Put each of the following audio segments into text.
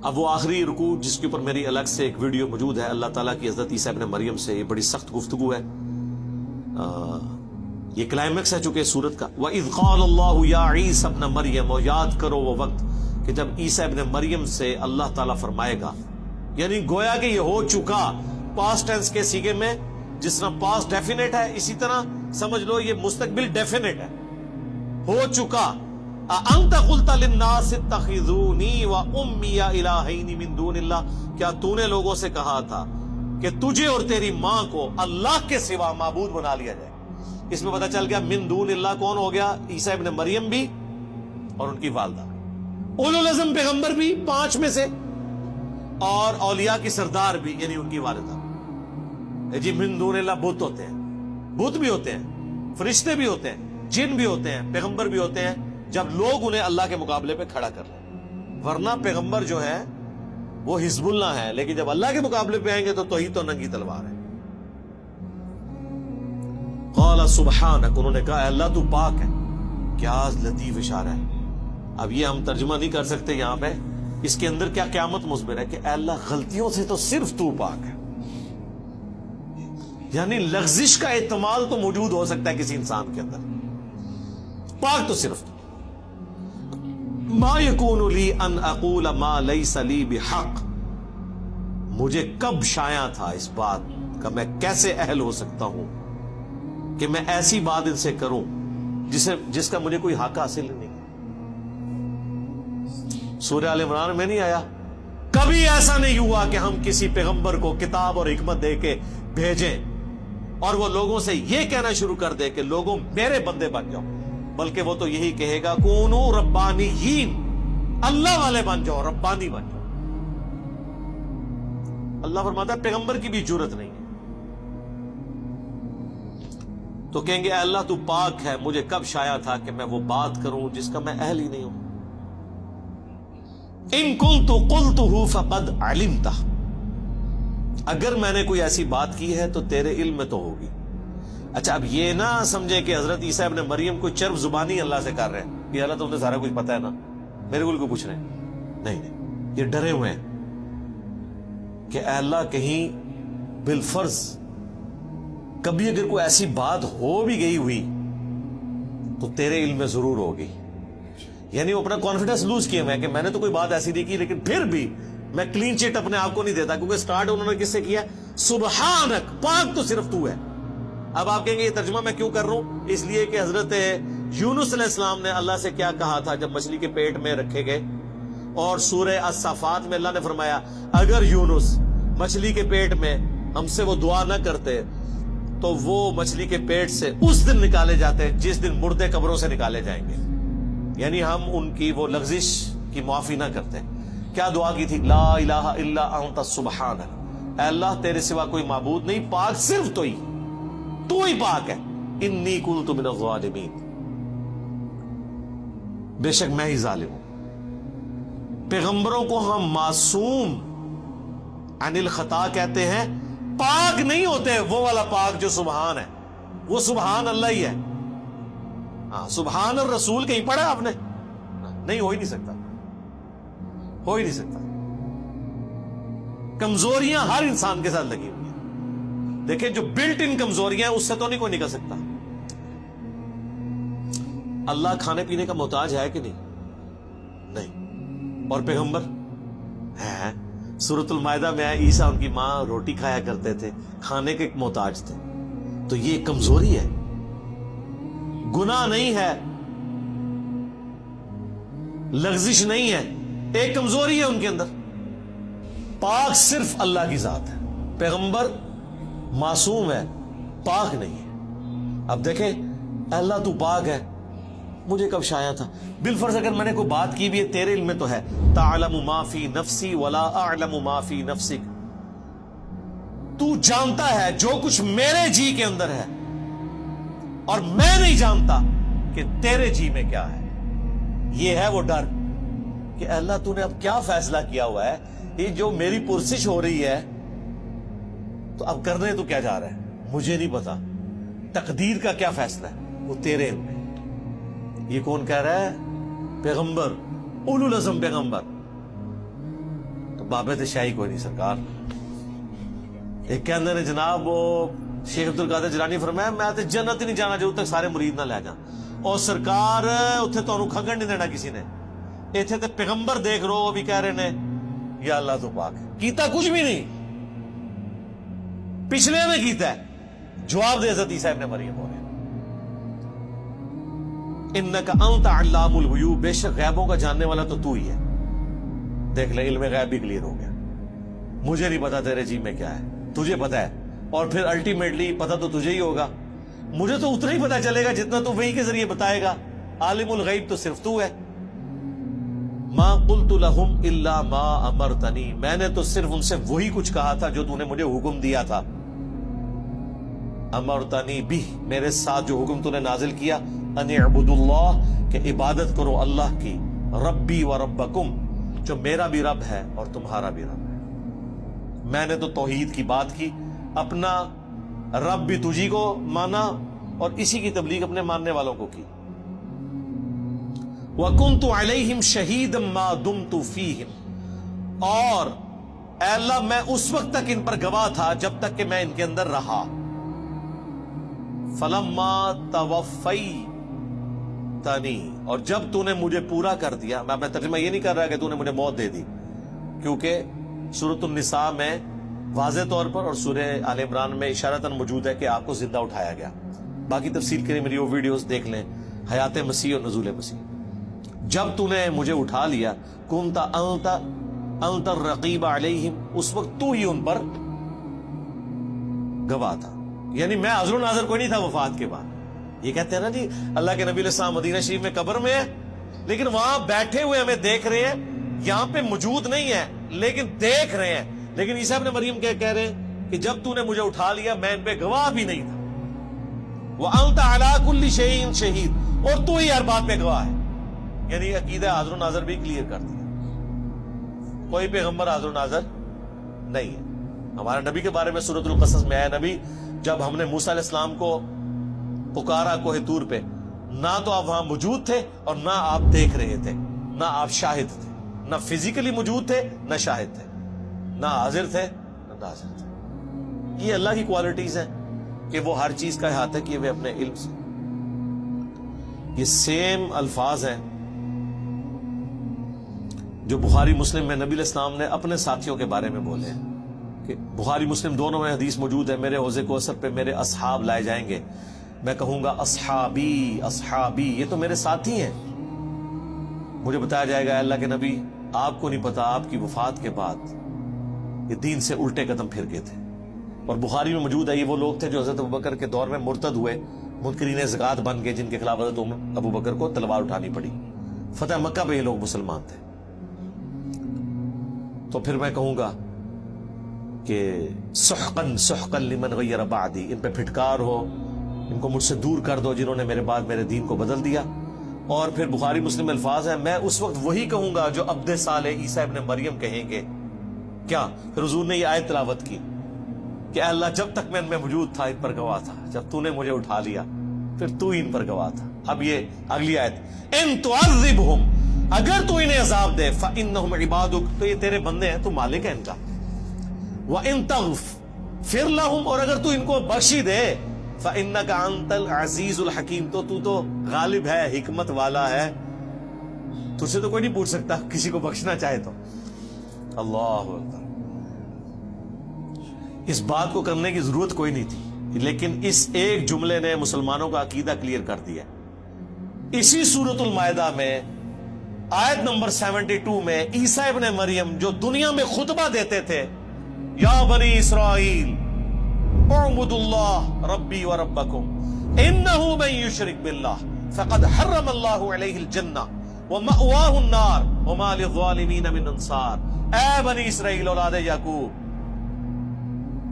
اب وہ آخری رکوع جس کے اوپر میری الگ سے ایک ویڈیو موجود ہے، اللہ تعالیٰ کی حضرت عیسیٰ ابن مریم سے، یہ بڑی سخت گفتگو ہے، یہ کلائمیکس ہے چونکہ سورت کا۔ وَإِذْ قَالَ اللَّهُ يَا عِيسَى ابْنَ مَرْيَمَ، اور یاد کرو وہ وقت کہ جب عیسیٰ ابن مریم سے اللہ تعالیٰ فرمائے گا، یعنی گویا کہ یہ ہو چکا پاسٹ ٹینس کے سیگے میں، جس طرح پاسٹ ڈیفینیٹ ہے اسی طرح سمجھ لو یہ مستقبل ڈیفینیٹ ہے، ہو چکا۔ أَأَنْتَ قُلْتَ لِلنَّاسِ اتَّخِذُونِي وَأُمِّيَ إِلَٰهَيْنِ مِن دُونِ اللَّهِ، کیا تو نے لوگوں سے کہا تھا کہ تجھے اور تیری ماں کو اللہ کے سوا معبود بنا لیا جائے؟ اس میں پتہ چل گیا من دون اللہ کون ہو گیا؟ عیسیٰ ابن مریم بھی اور ان کی والدہ، اولو العزم پیغمبر بھی 5 میں سے، اور اولیاء کی سردار بھی یعنی ان کی والدہ۔ جی من دون اللہ بت ہوتے ہیں، بت بھی ہوتے ہیں، فرشتے بھی ہوتے ہیں، جن بھی ہوتے ہیں، پیغمبر بھی ہوتے ہیں، جب لوگ انہیں اللہ کے مقابلے پہ کھڑا کر لیں، ورنہ پیغمبر جو ہے وہ حزب اللہ ہے، لیکن جب اللہ کے مقابلے پہ آئیں گے تو توحید تو ننگی تلوار ہے۔ قال سبحانک، انہوں نے کہا اے اللہ تو پاک ہے۔ کیا لطیف اشارہ ہے، اب یہ ہم ترجمہ نہیں کر سکتے یہاں پہ، اس کے اندر کیا قیامت مصبر ہے کہ اے اللہ غلطیوں سے تو صرف تو پاک ہے، یعنی لغزش کا احتمال تو موجود ہو سکتا ہے کسی انسان کے اندر، پاک تو صرف تو۔ ما یکون لی ان اقول ما لیس لی بحق، مجھے کب شایع تھا اس بات کا، میں کیسے اہل ہو سکتا ہوں کہ میں ایسی بات ان سے کروں جس کا مجھے کوئی حق حاصل نہیں۔ سورہ آل عمران میں نہیں آیا کبھی ایسا نہیں ہوا کہ ہم کسی پیغمبر کو کتاب اور حکمت دے کے بھیجیں اور وہ لوگوں سے یہ کہنا شروع کر دے کہ لوگوں میرے بندے بن جاؤ، بلکہ وہ تو یہی کہے گا کونو ربانیین، اللہ والے بن جاؤ، ربانی بن جاؤ۔ اللہ فرماتا ہے پیغمبر کی بھی جرت نہیں ہے، تو کہیں گے اے اللہ تو پاک ہے، مجھے کب شایع تھا کہ میں وہ بات کروں جس کا میں اہل ہی نہیں ہوں۔ ان کنت قلتہ فقد علمتہ، اگر میں نے کوئی ایسی بات کی ہے تو تیرے علم میں تو ہوگی۔ اچھا اب یہ نہ سمجھے کہ حضرت عیسیٰ ابن مریم کوئی چرب زبانی اللہ سے کر رہے ہیں کہ اللہ تمہیں سارا کچھ پتہ ہے نا، میرے کو کوئی پوچھ رہے ہیں، نہیں، یہ ڈرے ہوئے ہیں کہ اے اللہ کہیں بالفرض کبھی اگر کوئی ایسی بات ہو بھی گئی ہوئی تو تیرے علم میں ضرور ہوگی، یعنی وہ اپنا کانفیڈنس لوز کیا میں کہ میں نے تو کوئی بات ایسی نہیں کی، لیکن پھر بھی میں کلین چٹ اپنے آپ کو نہیں دیتا، کیونکہ سٹارٹ انہوں نے کس سے کیا؟ سبحانک، پاک تو صرف تو ہے۔ اب آپ کہیں گے یہ ترجمہ میں کیوں کر رہا ہوں؟ اس لیے کہ حضرت یونس علیہ السلام نے اللہ سے کیا کہا تھا جب مچھلی کے پیٹ میں رکھے گئے، اور سورہ الصافات میں اللہ نے فرمایا اگر یونس مچھلی کے پیٹ میں ہم سے وہ دعا نہ کرتے تو وہ مچھلی کے پیٹ سے اس دن نکالے جاتے جس دن مردے قبروں سے نکالے جائیں گے، یعنی ہم ان کی وہ لغزش کی معافی نہ کرتے۔ کیا دعا کی تھی؟ لا الہ الا انت سبحانک، اے اللہ تیرے سوا کوئی معبود نہیں، پاک صرف تو ہی پاک ہے، انی کنت من الظالمین، بے شک میں ہی ظالم ہوں۔ پیغمبروں کو ہم معصوم عن الخطا کہتے ہیں، پاک نہیں ہوتے وہ والا پاک جو سبحان ہے، وہ سبحان اللہ ہی ہے۔ ہاں سبحان الرسول کہیں پڑھا آپ نے؟ نہیں، ہو ہی نہیں سکتا، ہو ہی نہیں سکتا۔ کمزوریاں ہر انسان کے ساتھ لگی ہوئی ہیں، دیکھیں جو بلٹ ان کمزوریاں ہیں اس سے تو نہیں کوئی نکل سکتا۔ اللہ کھانے پینے کا محتاج ہے کہ نہیں؟ اور پیغمبر ہے؟ سورۃ المائدہ میں ہے عیسیٰ ان کی ماں روٹی کھایا کرتے تھے، کھانے کے محتاج تھے، تو یہ کمزوری ہے، گناہ نہیں ہے، لغزش نہیں ہے، ایک کمزوری ہے ان کے اندر۔ پاک صرف اللہ کی ذات ہے، پیغمبر معصوم ہے، پاک نہیں ہے۔ اب دیکھیں اللہ تو پاک ہے، مجھے کب شایع تھا؟ بالفرض اگر میں نے کوئی بات کی بھی ہے تیرے علم میں تو ہے، تعلم ما فی نفسی ولا اعلم ما فی نفسک، تو جانتا ہے جو کچھ میرے جی کے اندر ہے اور میں نہیں جانتا کہ تیرے جی میں کیا ہے۔ یہ ہے وہ ڈر کہ اللہ تو نے اب کیا فیصلہ کیا ہوا ہے، یہ جو میری پرسش ہو رہی ہے تو اب کرنے تو کیا جا رہا ہے، مجھے نہیں پتا، تقدیر کا کیا فیصلہ ہے وہ تیرے علم میں۔ یہ کون کہہ رہا ہے؟ پیغمبر، اولو العزم پیغمبر۔ بابے تے شاہی کوئی نہیں سرکار. ایک کہ اندر جناب وہ شیخ عبدالقادر جیلانی فرمایا میں تے جنت ہی نہیں جانا جب تک سارے مرید نہ لے جان. اور سرکار اتنے تمہیں کھنگن نہیں دینا کسی نے. اتنے تے پیغمبر دیکھ رہو وہ بھی کہہ رہے نے یا اللہ تو پاک کیتا کچھ بھی نہیں, پچھلے میں کیتا ہے. جواب دے حضرت عیسیٰ ابن مریم ہو رہے انکا انت علام الغیوب, بے شک غیبوں کا جاننے والا تو ہی ہے. دیکھ لے علم غیب بھی کلیئر ہو گیا. مجھے نہیں پتا تیرے جی میں کیا ہے, تجھے پتا ہے, اور پھر الٹیمیٹلی پتا تو تجھے ہی ہوگا. مجھے تو اتنا ہی پتا چلے گا جتنا تو وہی کے ذریعے بتائے گا. عالم الغیب تو صرف تو ہے. ما قلت لهم الا ما امرتنی, میں نے تو صرف ان سے وہی کچھ کہا تھا جو تو نے مجھے حکم دیا تھا. امرتنی بھی, میرے ساتھ جو حکم تو نے نازل کیا, ان اعبدوا اللہ, کہ عبادت کرو اللہ کی, ربی و ربکم, جو میرا بھی رب ہے اور تمہارا بھی رب ہے. میں نے تو توحید کی بات کی, اپنا رب بھی تجھی کو مانا اور اسی کی تبلیغ اپنے ماننے والوں کو کی. وَكُنْتُ عَلَيْهِمْ شَهِيدًا مَا دُمْتُ فِيهِمْ, اور اے اللہ میں اس وقت تک ان پر گواہ تھا جب تک کہ میں ان کے اندر رہا. فَلَمَّا تَوَفَّيْتَنِي, اور جب تو نے مجھے پورا کر دیا. میں ترجمہ یہ نہیں کر رہا کہ تو نے مجھے موت دے دی, کیونکہ سورۃ النساء میں واضح طور پر اور سورہ آل عمران میں اشارتاً موجود ہے کہ آپ کو زندہ اٹھایا گیا. باقی تفصیل کے لیے میری وہ ویڈیوز دیکھ لیں, حیات مسیح اور نزول مسیح. جب تو نے مجھے اٹھا لیا, کنت انت الرقیب علیہم, اس وقت تو ہی ان پر گواہ تھا. یعنی میں حاضر و ناظر کوئی نہیں تھا وفات کے بعد. یہ کہتے ہیں نا جی اللہ کے نبی علیہ السلام مدینہ شریف میں قبر میں ہے, لیکن وہاں بیٹھے ہوئے ہمیں دیکھ رہے ہیں, یہاں پہ موجود نہیں ہے لیکن دیکھ رہے ہیں. لیکن عیسیٰ ابن مریم کہہ رہے ہیں کہ جب تو نے مجھے اٹھا لیا میں ان پہ گواہ بھی نہیں تھا. وَأَنْتَ عَلَىٰ كُلِّ شَيْءٍ شَهِيدٌ, اور تو ہی ہر بات پہ گواہ ہے. یعنی عقیدہ حاضر و ناظر بھی کلیئر کر دیا. کوئی پیغمبر حاضر و ناظر نہیں ہے. ہمارے نبی کے بارے میں سورۃ القصص میں آیا, نبی جب ہم نے موسیٰ علیہ السلام کو پکارا کوہ طور پہ, نہ تو آپ وہاں موجود تھے اور نہ آپ دیکھ رہے تھے, نہ آپ شاہد تھے, نہ فزیکلی موجود تھے نہ شاہد تھے, نہ حاضر تھے نہ ناظر تھے. یہ اللہ کی کوالٹیز ہیں کہ وہ ہر چیز کا احاطہ کیے ہوئے اپنے علم سے. یہ سیم الفاظ ہیں جو بخاری مسلم میں نبی علیہ السلام نے اپنے ساتھیوں کے بارے میں بولے ہیں کہ بخاری مسلم دونوں میں حدیث موجود ہے, میرے حوض کوثر پہ میرے اصحاب لائے جائیں گے, میں کہوں گا اصحابی اصحابی, یہ تو میرے ساتھی ہیں. مجھے بتایا جائے گا اللہ کے نبی آپ کو نہیں پتا آپ کی وفات کے بعد یہ دین سے الٹے قدم پھر گئے تھے. اور بخاری میں موجود ہے یہ وہ لوگ تھے جو حضرت ابوبکر کے دور میں مرتد ہوئے, منکرین زکات بن گئے, جن کے خلاف حضرت ابوبکر کو تلوار اٹھانی پڑی. فتح مکہ پہ یہ لوگ مسلمان تھے. تو پھر میں کہوں گا کہ سحقن سحقن لمن غیر بعدی, ان پہ پھٹکار ہو, ان کو مجھ سے دور کر دو جنہوں نے میرے بعد میرے دین کو بدل دیا. اور پھر بخاری مسلم الفاظ ہیں, میں اس وقت وہی کہوں گا جو عبد صالح عیسیٰ ابن مریم کہیں گے. کیا پھر حضور نے یہ آیت تلاوت کی کہ اے اللہ جب تک میں ان میں موجود تھا ان پر گواہ تھا, جب تو نے مجھے اٹھا لیا پھر تو ہی ان پر گواہ تھا. اب یہ اگلی آیت, ان تعذبہم, اگر تو انہیں عذاب دے, فإنہم عبادک, تو یہ تیرے بندے ہیں, تو مالک ہے ان کا. وإن تغفر لہم, اور اگر تو ان کو بخشی دے, فإنک انت العزیز الحکیم, تو غالب ہے, حکمت والا ہے, تجھ سے تو کوئی نہیں پوچھ سکتا کسی کو بخشنا چاہے تو. اللہ اکبر. اس بات کو کرنے کی ضرورت کوئی نہیں تھی, لیکن اس ایک جملے نے مسلمانوں کا عقیدہ کلیئر کر دیا. اسی سورۃ المائدہ میں آیت نمبر 72 میں عیسیٰ ابن مریم جو دنیا میں خطبہ دیتے تھے, یا بنی اسرائیل اعبدوا اللہ ربی و ربکم انہ من یشرک باللہ فقد حرم اللہ علیہ الجنہ ومأواہ النار وما للظالمین من انصار. اے بنی اسرائیل اولاد یعقوب,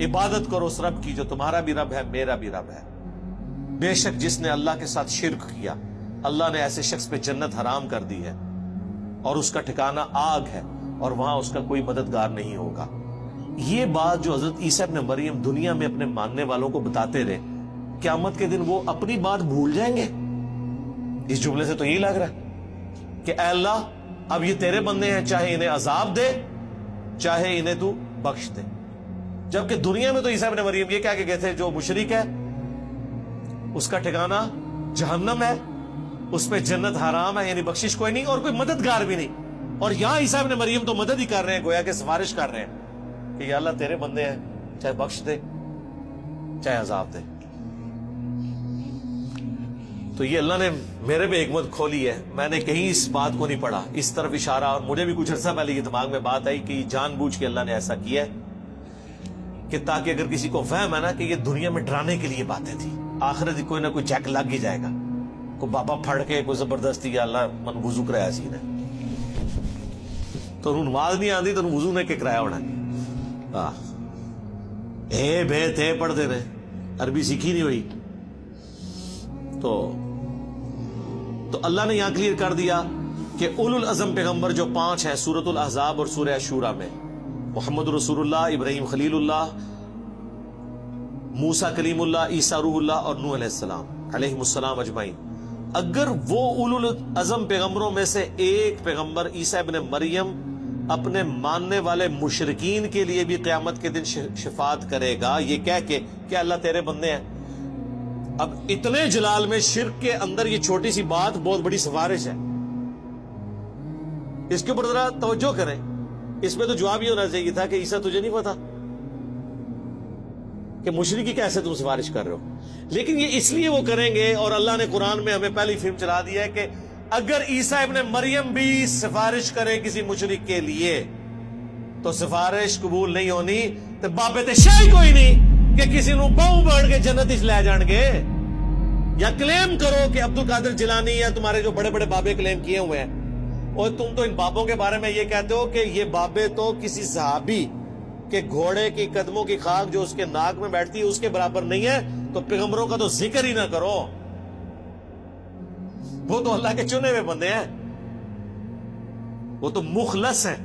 عبادت کرو اس رب کی جو تمہارا بھی رب ہے میرا بھی رب ہے. بے شک جس نے اللہ کے ساتھ شرک کیا, اللہ نے ایسے شخص پہ جنت حرام کر دی ہے اور اس کا ٹھکانہ آگ ہے اور وہاں اس کا کوئی مددگار نہیں ہوگا. یہ بات جو حضرت عیسیٰ ابن مریم دنیا میں اپنے ماننے والوں کو بتاتے رہے, قیامت کے دن وہ اپنی بات بھول جائیں گے؟ اس جملے سے تو یہی لگ رہا ہے کہ اے اللہ اب یہ تیرے بندے ہیں, چاہے انہیں عذاب دے چاہے انہیں تو بخش دے. جبکہ دنیا میں تو عیسیٰ ابن مریم یہ کہہ کے گئے تھے جو مشرک ہے اس کا ٹھکانہ جہنم ہے, اس پہ جنت حرام ہے, یعنی بخشش کوئی نہیں اور کوئی مددگار بھی نہیں. اور یہاں عیسیٰ ابن مریم تو مدد ہی کر رہے ہیں, گویا کہ سفارش کر رہے ہیں کہ یا اللہ تیرے بندے ہیں, چاہے بخش دے چاہے عذاب دے. تو یہ اللہ نے میرے پہ حکمت کھولی ہے, میں نے کہیں اس بات کو نہیں پڑھا, اس طرف اشارہ, اور مجھے بھی کچھ عرصہ پہلے یہ دماغ میں بات آئی کہ جان بوجھ کے اللہ نے ایسا کیا ہے کہ تاکہ اگر کسی کو فہم ہے نا کہ یہ دنیا میں ڈرانے کے لیے باتیں تھی, آخرت کوئی نہ کوئی چیک لگ ہی جائے گا, کوئی بابا پھڑ کے کوئی زبردستی یا اللہ من وضو کرایا سی نے تو نماز نہیں آتی تو وضو نے کہ کرایا ہونا اے بے تے پڑھتے رہے, عربی سیکھی نہیں ہوئی. تو اللہ نے یہاں کلیئر کر دیا کہ اولو العزم پیغمبر جو 5 ہیں سورۃ الاحزاب اور سورہ شورى میں, محمد رسول اللہ, ابراہیم خلیل اللہ, موسیٰ کلیم اللہ, عیسیٰ روح اللہ اور نوح علیہ السلام علیہم السلام اجمعین. اگر وہ اولو العزم پیغمبروں میں سے ایک پیغمبر عیسیٰ ابن مریم اپنے ماننے والے مشرکین کے لیے بھی قیامت کے دن شفاعت کرے گا یہ کہہ کے کہ اللہ تیرے بندے ہیں. اب اتنے جلال میں شرک کے اندر یہ چھوٹی سی بات بہت بڑی سفارش ہے, اس کے اوپر ذرا توجہ کریں. اس میں تو جواب یہ ہونا چاہیے تھا کہ عیسیٰ تجھے نہیں پتا کہ مشرکی کیسے تم سفارش کر رہے ہو, لیکن یہ اس لیے وہ کریں گے. اور اللہ نے قرآن میں ہمیں پہلی فلم چلا دیا ہے کہ اگر عیسیٰ ابن مریم بھی سفارش کرے کسی مشرک کے لیے تو سفارش قبول نہیں ہونی, تو بابے تے شاہی کوئی نہیں کہ کسی نو باؤں بڑھ کے جنت اس لے جان گے. یا کلیم کرو کہ عبد القادر جیلانی یا تمہارے جو بڑے بڑے بابے کلیم کیے ہوئے ہیں, اور تم تو ان بابوں کے بارے میں یہ کہتے ہو کہ یہ بابے تو کسی صحابی کے گھوڑے کی قدموں کی خاک جو اس کے ناک میں بیٹھتی ہے اس کے برابر نہیں ہے, تو پیغمبروں کا تو ذکر ہی نہ کرو, وہ تو اللہ کے چنے ہوئے بندے ہیں, وہ تو مخلص ہیں.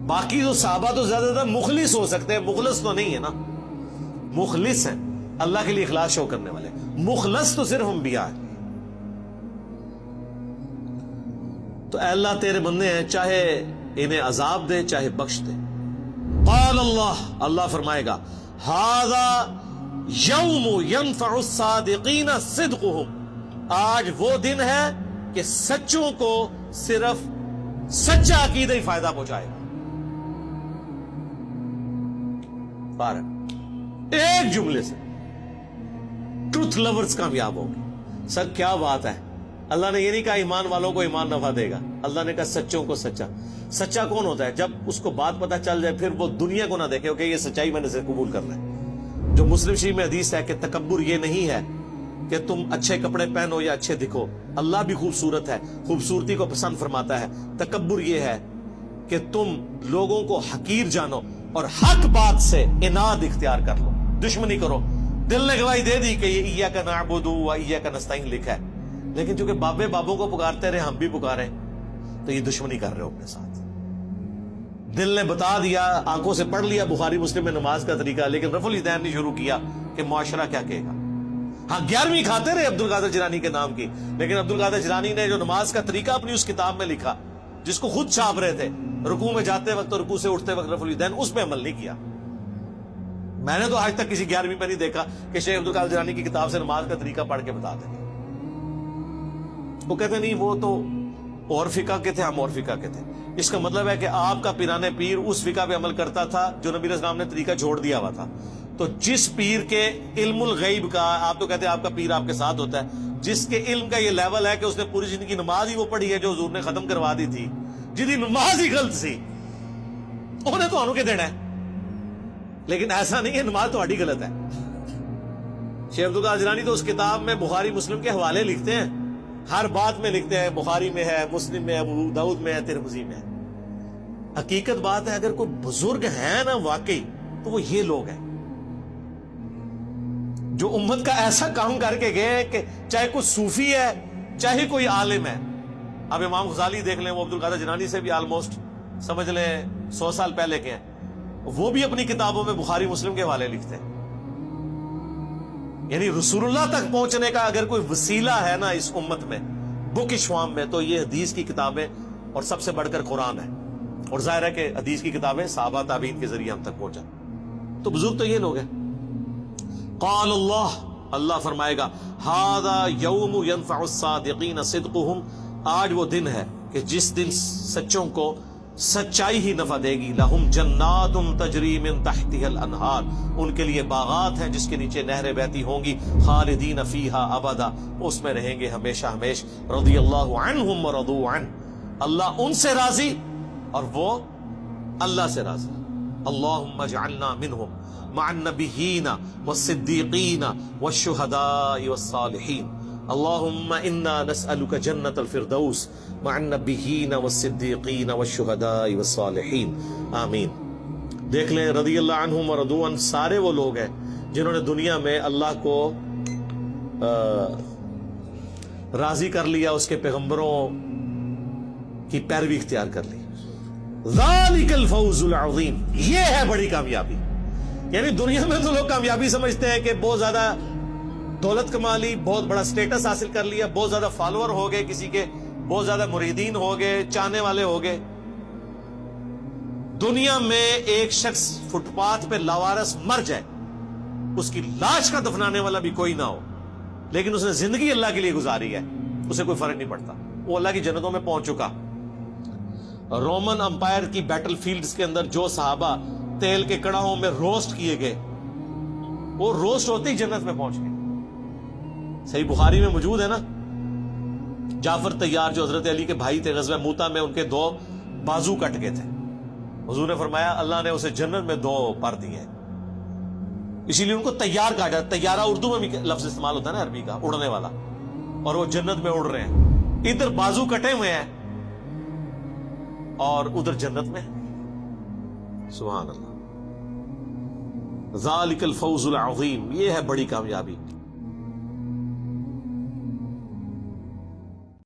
باقی تو صحابہ تو زیادہ زیادہ مخلص ہو سکتے ہیں, مخلص تو نہیں ہے نا, مخلص ہیں اللہ کے لیے اخلاص شو کرنے والے, مخلص تو صرف انبیاء ہیں. تو اے اللہ تیرے بندے ہیں, چاہے انہیں عذاب دے چاہے بخش دے. قال اللہ, اللہ فرمائے گا ھذا یوم ینفع الصادقین صدقہم, آج وہ دن ہے کہ سچوں کو صرف سچا عقیدہ ہی فائدہ پہنچائے گا. ایک جملے سے ٹروتھ لورز کامیاب ہوگی. سر کیا بات ہے, اللہ نے یہ نہیں کہا ایمان والوں کو ایمان نفع دے گا, اللہ نے کہا سچوں کو سچا. سچا کون ہوتا ہے؟ جب اس کو بات پتہ چل جائے پھر وہ دنیا کو نہ دیکھے کہ یہ سچائی میں نے سے قبول کرنا ہے. جو مسلم شریف میں حدیث ہے کہ تکبر یہ نہیں ہے کہ تم اچھے کپڑے پہنو یا اچھے دکھو, اللہ بھی خوبصورت ہے, خوبصورتی کو پسند فرماتا ہے. تکبر یہ ہے کہ تم لوگوں کو حقیر جانو اور حق بات سے اناد اختیار کر لو, دشمنی کرو. دل نے گواہی دے دی کہ یہ ایاک نعبد و ایاک نستعین لکھا ہے, لیکن چونکہ بابے بابوں کو پکارتے رہے ہم بھی پکاریں تو یہ دشمنی کر رہے ہو اپنے ساتھ. دل نے بتا دیا, آنکھوں سے پڑھ لیا بخاری مسلم میں نماز کا طریقہ, لیکن رفع الیدین نے شروع کیا کہ معاشرہ کیا کہے گا. ہاں 11ویں کھاتے رہے عبد القادر جیلانی کے نام کی, لیکن عبد القادر جیلانی نے جو نماز کا طریقہ اپنی اس کتاب میں لکھا جس کو خود چھاپ رہے تھے, رکوع میں جاتے وقت اور رکوع سے اٹھتے وقت رفع الیدین, اس پہ عمل نہیں کیا. میں نے تو آج تک کسی 11ویں پہ نہیں دیکھا کہ شیخ عبد القادر جیلانی کی کتاب سے نماز کا طریقہ پڑھ کے بتا دیں. وہ کہتے نہیں وہ تو اور فقہ کے تھے, ہم اور فقہ کے تھے. اس کا مطلب ہے کہ آپ کا پیرانے پیر اس فقہ پہ عمل کرتا تھا جو نبی علیہ السلام نے طریقہ چھوڑ دیا ہوا تھا. تو جس پیر کے علم الغیب کا, آپ تو کہتے ہیں آپ کا پیر آپ کے ساتھ ہوتا ہے, جس کے علم کا یہ لیول ہے کہ اس نے پوری زندگی نماز ہی وہ پڑھی ہے جو حضور نے ختم کروا دی تھی, جدی نماز ہی غلط سی, انہیں تو کے دینا ہے. لیکن ایسا نہیں ہے نماز تو آڈی غلط ہے. شیخ عبد القادر جیلانی تو اس کتاب میں بخاری مسلم کے حوالے لکھتے ہیں, ہر بات میں لکھتے ہیں, بخاری میں ہے, مسلم میں ہے, ابو داؤد میں ہے, ترمذی میں ہے. حقیقت بات ہے اگر کوئی بزرگ ہے نا واقعی تو وہ یہ لوگ ہیں جو امت کا ایسا کام کر کے گئے کہ چاہے کوئی صوفی ہے چاہے کوئی عالم ہے. اب امام غزالی دیکھ لیں, وہ عبد القادر جیلانی سے بھی آلموسٹ سمجھ لیں 100 سال پہلے کے ہیں, وہ بھی اپنی کتابوں میں بخاری مسلم کے حوالے لکھتے ہیں. یعنی رسول اللہ تک پہنچنے کا اگر کوئی وسیلہ ہے نا اس امت میں بک شوام میں, تو یہ حدیث کی کتابیں اور سب سے بڑھ کر قرآن ہے، اور ظاہر ہے کہ حدیث کی کتابیں صحابہ تابعین کے ذریعے ہم تک پہنچا. تو بزرگ تو یہ لوگ ہیں. قال اللہ فرمائے گا ھذا یوم ینفع الصادقین صدقہم، آج وہ دن ہے کہ جس دن سچوں کو سچائی ہی نفع دے گی. لہم جنات تجری من تحتها الانہار، ان کے لیے باغات ہیں جس کے نیچے نہریں بہتی ہوں گی. خالدین فیہا ابدا، اس میں رہیں گے ہمیشہ ہمیش. رضی اللہ عنہم ورضوا عنہ، اللہ ان سے راضی اور وہ اللہ سے راضی. اللہم اجعلنا منہم مع النبیین والصدیقین والشہداء والصالحین. اللہم انا نسألک جنت الفردوس مع النبیین والصدیقین والشہداء والصالحین. آمین. دیکھ لیں رضی اللہ عنہم ورضوا عنہ سارے وہ لوگ ہیں جنہوں نے دنیا میں اللہ کو راضی کر لیا، اس کے پیغمبروں کی پیروی اختیار کر لی. ذالک الفوز العظیم، یہ ہے بڑی کامیابی. یعنی دنیا میں تو لوگ کامیابی سمجھتے ہیں کہ بہت زیادہ دولت کما لی، بہت بڑا سٹیٹس حاصل کر لیا، بہت زیادہ فالوور ہو گئے، کسی کے بہت زیادہ مریدین ہو گئے، چاہنے والے ہو گئے. دنیا میں ایک شخص فٹ پاتھ پہ لاوارث مر جائے، اس کی لاش کا دفنانے والا بھی کوئی نہ ہو، لیکن اس نے زندگی اللہ کے لیے گزاری ہے، اسے کوئی فرق نہیں پڑتا، وہ اللہ کی جنتوں میں پہنچ چکا. رومن امپائر کی بیٹل فیلڈز کے اندر جو صحابہ تیل کے کڑاہوں میں روسٹ کیے گئے، وہ روسٹ ہوتے ہی جنت میں پہنچ گئے. صحیح بخاری میں موجود ہے نا، جعفر طیار جو حضرت علی کے بھائی تھے، غزوہ موتا میں ان کے 2 بازو کٹ گئے تھے. حضور نے فرمایا اللہ نے اسے جنت میں 2 پر دیے، اسی لیے ان کو طیار کہا جاتا ہے. طیارہ اردو میں بھی لفظ استعمال ہوتا ہے نا عربی کا، اڑنے والا، اور وہ جنت میں اڑ رہے ہیں. ادھر بازو کٹے ہوئے ہیں اور ادھر جنت میں. سبحان اللہ. ذالک الفوز العظیم، یہ ہے بڑی کامیابی.